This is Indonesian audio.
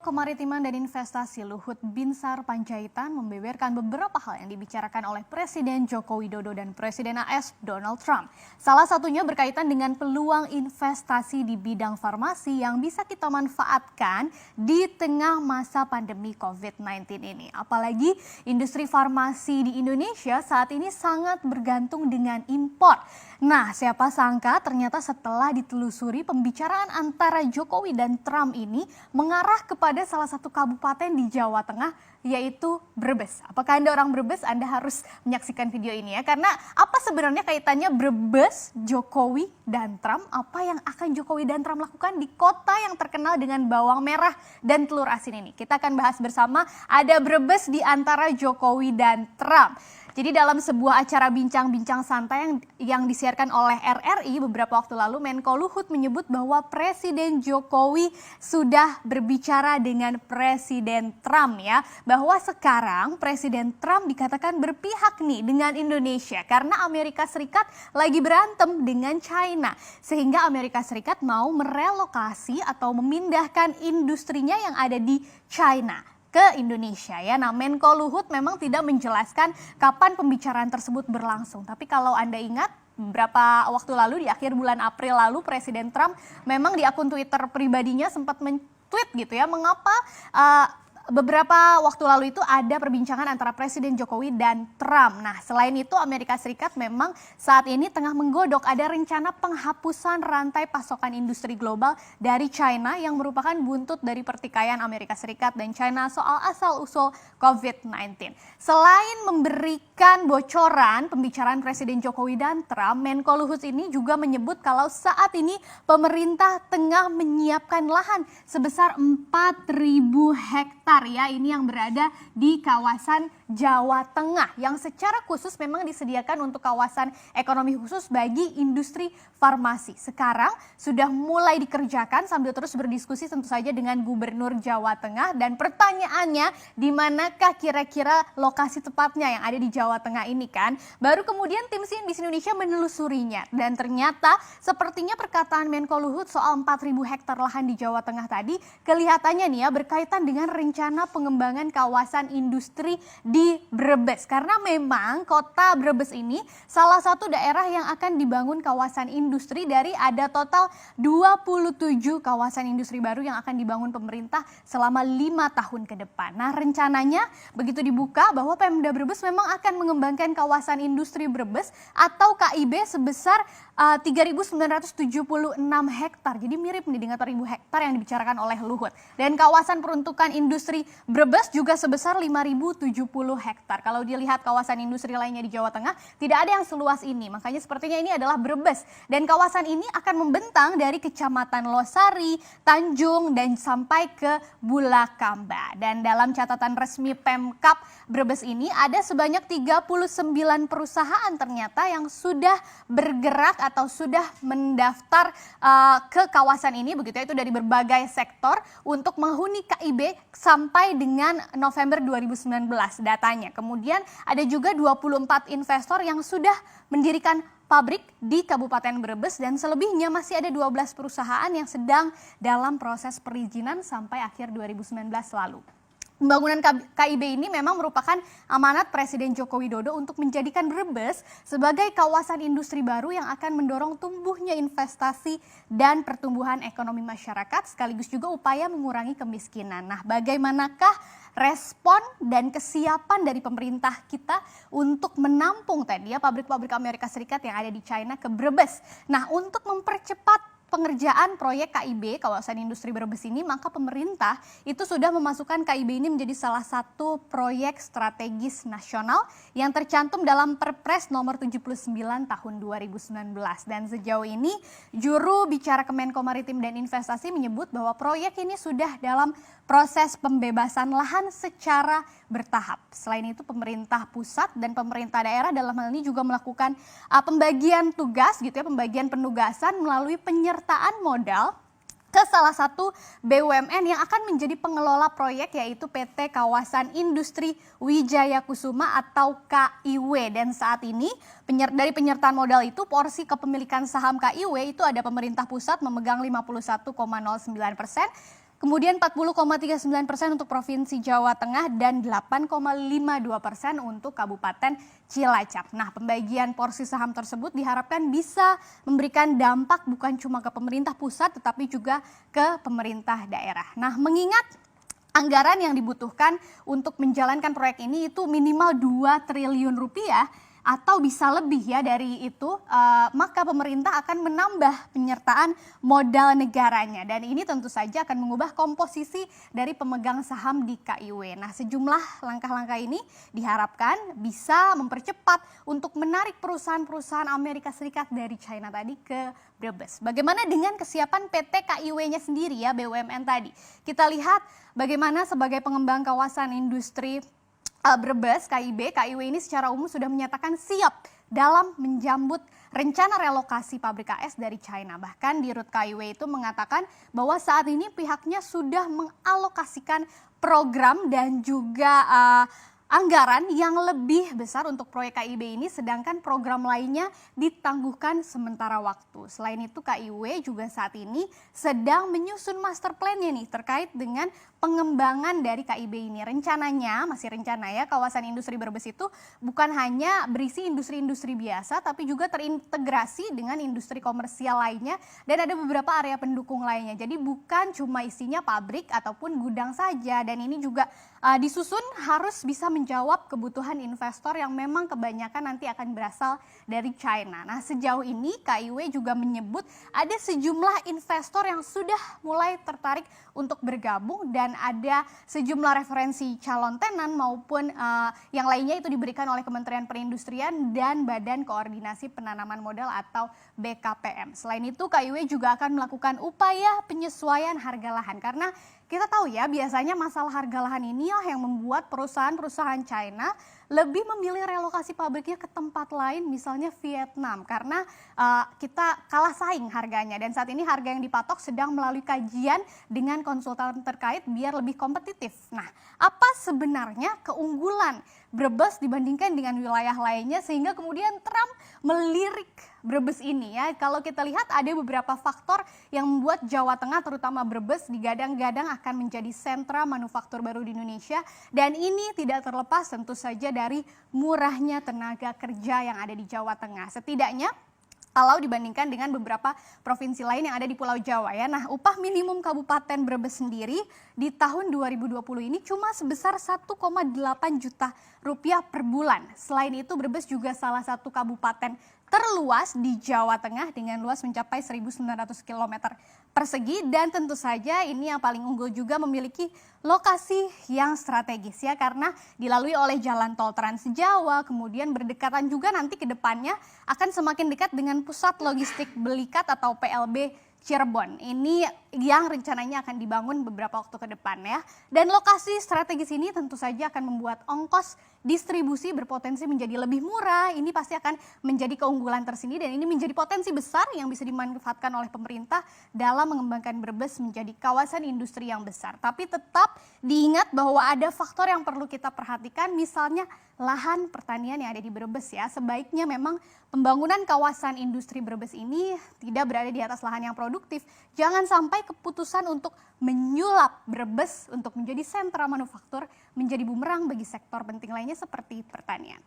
Kemaritiman dan Investasi Luhut Binsar Panjaitan membeberkan beberapa hal yang dibicarakan oleh Presiden Joko Widodo dan Presiden AS Donald Trump. Salah satunya berkaitan dengan peluang investasi di bidang farmasi yang bisa kita manfaatkan di tengah masa pandemi COVID-19 ini. Apalagi industri farmasi di Indonesia saat ini sangat bergantung dengan impor. Nah, siapa sangka ternyata setelah ditelusuri pembicaraan antara Jokowi dan Trump ini mengarah kepada salah satu kabupaten di Jawa Tengah, yaitu Brebes. Apakah Anda orang Brebes? Anda harus menyaksikan video ini ya, karena apa sebenarnya kaitannya Brebes, Jokowi, dan Trump? Apa yang akan Jokowi dan Trump lakukan di kota yang terkenal dengan bawang merah dan telur asin ini? Kita akan bahas bersama, ada Brebes di antara Jokowi dan Trump. Jadi dalam sebuah acara bincang-bincang santai yang disiarkan oleh RRI beberapa waktu lalu, Menko Luhut menyebut bahwa Presiden Jokowi sudah berbicara dengan Presiden Trump ya, bahwa sekarang Presiden Trump dikatakan berpihak nih dengan Indonesia karena Amerika Serikat lagi berantem dengan China, sehingga Amerika Serikat mau merelokasi atau memindahkan industrinya yang ada di China ke Indonesia ya. Nah, Menko Luhut memang tidak menjelaskan kapan pembicaraan tersebut berlangsung. Tapi kalau Anda ingat, beberapa waktu lalu di akhir bulan April lalu Presiden Trump memang di akun Twitter pribadinya sempat men-tweet gitu ya, mengapa beberapa waktu lalu itu ada perbincangan antara Presiden Jokowi dan Trump. Nah, selain itu Amerika Serikat memang saat ini tengah menggodok ada rencana penghapusan rantai pasokan industri global dari China yang merupakan buntut dari pertikaian Amerika Serikat dan China soal asal-usul COVID-19. Selain memberikan bocoran pembicaraan Presiden Jokowi dan Trump, Menko Luhut ini juga menyebut kalau saat ini pemerintah tengah menyiapkan lahan sebesar 4.000 hektar ya, ini yang berada di kawasan Jawa Tengah yang secara khusus memang disediakan untuk kawasan ekonomi khusus bagi industri farmasi. Sekarang sudah mulai dikerjakan sambil terus berdiskusi tentu saja dengan Gubernur Jawa Tengah, dan pertanyaannya di manakah kira-kira lokasi tepatnya yang ada di Jawa Tengah ini kan? Baru kemudian tim CNBC Indonesia menelusurinya dan ternyata sepertinya perkataan Menko Luhut soal 4.000 hektar lahan di Jawa Tengah tadi kelihatannya nih ya berkaitan dengan rencana pengembangan kawasan industri di Brebes, karena memang kota Brebes ini salah satu daerah yang akan dibangun kawasan industri dari ada total 27 kawasan industri baru yang akan dibangun pemerintah selama 5 tahun ke depan. Nah, rencananya begitu dibuka bahwa Pemda Brebes memang akan mengembangkan kawasan industri Brebes atau KIB sebesar 3.976 hektar. Jadi mirip nih dengan 1.000 hektar yang dibicarakan oleh Luhut. Dan kawasan peruntukan industri Brebes juga sebesar 5.070 hektar. Kalau dilihat kawasan industri lainnya di Jawa Tengah, tidak ada yang seluas ini. Makanya sepertinya ini adalah Brebes. Dan kawasan ini akan membentang dari Kecamatan Losari, Tanjung, dan sampai ke Bulakamba. Dan dalam catatan resmi Pemkab Brebes ini ada sebanyak 39 perusahaan ternyata yang sudah bergerak atau sudah mendaftar ke kawasan ini begitu ya, itu dari berbagai sektor untuk menghuni KIB sampai dengan November 2019 datanya. Kemudian ada juga 24 investor yang sudah mendirikan pabrik di Kabupaten Brebes dan selebihnya masih ada 12 perusahaan yang sedang dalam proses perizinan sampai akhir 2019 lalu. Pembangunan KIB ini memang merupakan amanat Presiden Joko Widodo untuk menjadikan Brebes sebagai kawasan industri baru yang akan mendorong tumbuhnya investasi dan pertumbuhan ekonomi masyarakat sekaligus juga upaya mengurangi kemiskinan. Nah, bagaimanakah respon dan kesiapan dari pemerintah kita untuk menampung tadi ya pabrik-pabrik Amerika Serikat yang ada di China ke Brebes? Nah, untuk mempercepat pengerjaan proyek KIB kawasan industri Brebes ini, maka pemerintah itu sudah memasukkan KIB ini menjadi salah satu proyek strategis nasional yang tercantum dalam Perpres nomor 79 tahun 2019. Dan sejauh ini juru bicara Kemenko Maritim dan Investasi menyebut bahwa proyek ini sudah dalam proses pembebasan lahan secara bertahap. Selain itu pemerintah pusat dan pemerintah daerah dalam hal ini juga melakukan pembagian tugas gitu ya, pembagian penugasan melalui penyertaan modal ke salah satu BUMN yang akan menjadi pengelola proyek yaitu PT Kawasan Industri Wijaya Kusuma atau KIW. Dan saat ini dari penyertaan modal itu porsi kepemilikan saham KIW itu ada pemerintah pusat memegang 51,09%. kemudian 40,39% untuk Provinsi Jawa Tengah, dan 8,52% untuk Kabupaten Cilacap. Nah, pembagian porsi saham tersebut diharapkan bisa memberikan dampak bukan cuma ke pemerintah pusat, tetapi juga ke pemerintah daerah. Nah, mengingat anggaran yang dibutuhkan untuk menjalankan proyek ini itu minimal 2 triliun rupiah, atau bisa lebih ya dari itu, maka pemerintah akan menambah penyertaan modal negaranya. Dan ini tentu saja akan mengubah komposisi dari pemegang saham di KIW. Nah, sejumlah langkah-langkah ini diharapkan bisa mempercepat untuk menarik perusahaan-perusahaan Amerika Serikat dari China tadi ke Brebes. Bagaimana dengan kesiapan PT KIW-nya sendiri ya, BUMN tadi? Kita lihat bagaimana sebagai pengembang kawasan industri Brebes, KIW ini secara umum sudah menyatakan siap dalam menjambut rencana relokasi pabrik AS dari China. Bahkan di Rut KIW itu mengatakan bahwa saat ini pihaknya sudah mengalokasikan program dan juga anggaran yang lebih besar untuk proyek KIB ini, sedangkan program lainnya ditangguhkan sementara waktu. Selain itu, KIW juga saat ini sedang menyusun master plan-nya nih terkait dengan pengembangan dari KIB ini. Rencananya, masih rencana ya, kawasan industri Brebes itu bukan hanya berisi industri-industri biasa, tapi juga terintegrasi dengan industri komersial lainnya, dan ada beberapa area pendukung lainnya. Jadi bukan cuma isinya pabrik ataupun gudang saja, dan ini juga disusun harus bisa menjawab kebutuhan investor yang memang kebanyakan nanti akan berasal dari China. Nah, sejauh ini KIW juga menyebut ada sejumlah investor yang sudah mulai tertarik untuk bergabung, dan ada sejumlah referensi calon tenan maupun yang lainnya itu diberikan oleh Kementerian Perindustrian dan Badan Koordinasi Penanaman Modal atau BKPM. Selain itu, KIW juga akan melakukan upaya penyesuaian harga lahan, karena kita tahu ya, biasanya masalah harga lahan inilah yang membuat perusahaan-perusahaan China lebih memilih relokasi pabriknya ke tempat lain, misalnya Vietnam, karena kita kalah saing harganya. Dan saat ini harga yang dipatok sedang melalui kajian dengan konsultan terkait biar lebih kompetitif. Nah, apa sebenarnya keunggulan Brebes dibandingkan dengan wilayah lainnya sehingga kemudian Trump melirik Brebes ini ya? Kalau kita lihat ada beberapa faktor yang membuat Jawa Tengah terutama Brebes digadang-gadang akan menjadi sentra manufaktur baru di Indonesia, dan ini tidak terlepas tentu saja dari murahnya tenaga kerja yang ada di Jawa Tengah. Setidaknya kalau dibandingkan dengan beberapa provinsi lain yang ada di Pulau Jawa ya. Nah, upah minimum Kabupaten Brebes sendiri di tahun 2020 ini cuma sebesar 1,8 juta rupiah per bulan. Selain itu, Brebes juga salah satu kabupaten terluas di Jawa Tengah dengan luas mencapai 1.900 km persegi, dan tentu saja ini yang paling unggul juga memiliki lokasi yang strategis ya, karena dilalui oleh jalan tol Trans Jawa, kemudian berdekatan juga nanti ke depannya akan semakin dekat dengan pusat logistik Belikat atau PLB Cirebon. Ini yang rencananya akan dibangun beberapa waktu ke depan ya. Dan lokasi strategis ini tentu saja akan membuat ongkos distribusi berpotensi menjadi lebih murah. Ini pasti akan menjadi keunggulan tersendiri, dan ini menjadi potensi besar yang bisa dimanfaatkan oleh pemerintah dalam mengembangkan Brebes menjadi kawasan industri yang besar. Tapi tetap diingat bahwa ada faktor yang perlu kita perhatikan, misalnya lahan pertanian yang ada di Brebes ya. Sebaiknya memang pembangunan kawasan industri Brebes ini tidak berada di atas lahan yang produktif. Jangan sampai keputusan untuk menyulap Brebes untuk menjadi sentra manufaktur menjadi bumerang bagi sektor penting lainnya seperti pertanian.